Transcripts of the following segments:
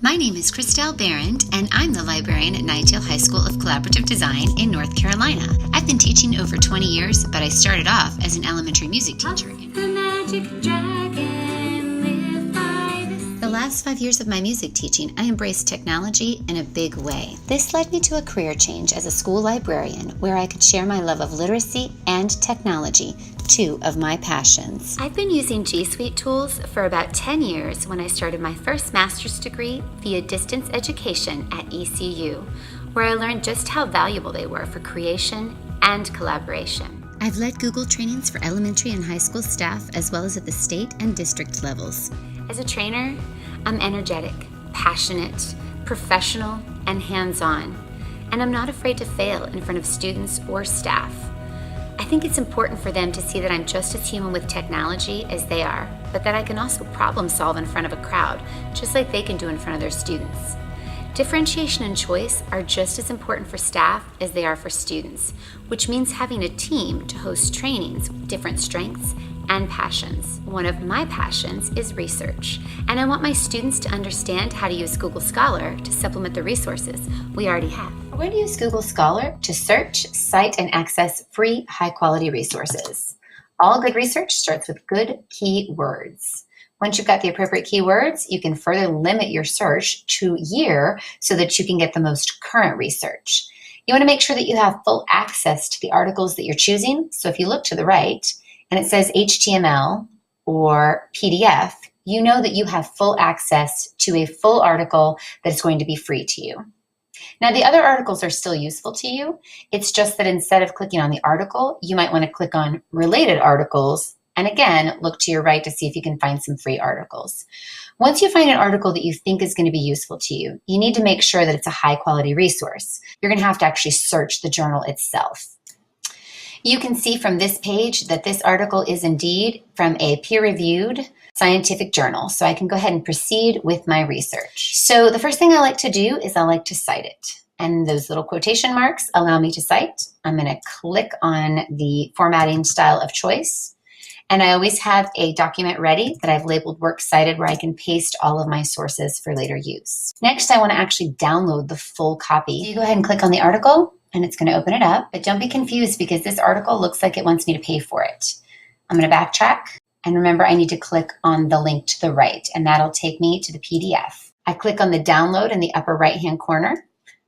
My name is Christelle Barrand, and I'm the librarian at Nightdale High School of Collaborative Design in North Carolina. I've been teaching over 20 years, but I started off as an elementary music teacher. The magic dragon live by The last 5 years of my music teaching, I embraced technology in a big way. This led me to a career change as a school librarian where I could share my love of literacy and technology, two of my passions. I've been using G Suite tools for about 10 years when I started my first master's degree via distance education at ECU, where I learned just how valuable they were for creation and collaboration. I've led Google trainings for elementary and high school staff as well as at the state and district levels. As a trainer, I'm energetic, passionate, professional, and hands-on, and I'm not afraid to fail in front of students or staff. I think it's important for them to see that I'm just as human with technology as they are, but that I can also problem solve in front of a crowd, just like they can do in front of their students. Differentiation and choice are just as important for staff as they are for students, which means having a team to host trainings with different strengths and passions. One of my passions is research, and I want my students to understand how to use Google Scholar to supplement the resources we already have. We're going to use Google Scholar to search, cite, and access free, high-quality resources. All good research starts with good keywords. Once you've got the appropriate keywords, you can further limit your search to year so that you can get the most current research. You want to make sure that you have full access to the articles that you're choosing. So if you look to the right and it says HTML or PDF, you know that you have full access to a full article that's going to be free to you. Now, the other articles are still useful to you. It's just that instead of clicking on the article, you might want to click on related articles. And again, look to your right to see if you can find some free articles. Once you find an article that you think is going to be useful to you, you need to make sure that it's a high quality resource. You're going to have to actually search the journal itself. You can see from this page that this article is indeed from a peer-reviewed scientific journal. So I can go ahead and proceed with my research. So the first thing I like to do is I like to cite it. And those little quotation marks allow me to cite. I'm going to click on the formatting style of choice. And I always have a document ready that I've labeled Works Cited where I can paste all of my sources for later use. Next, I want to actually download the full copy. So you go ahead and click on the article and it's going to open it up. But don't be confused because this article looks like it wants me to pay for it. I'm going to backtrack. And remember, I need to click on the link to the right and that'll take me to the PDF. I click on the download in the upper right-hand corner.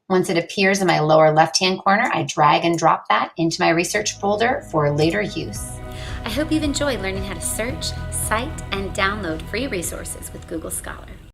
Once it appears in my lower left-hand corner, I drag and drop that into my research folder for later use. I hope you've enjoyed learning how to search, cite, and download free resources with Google Scholar.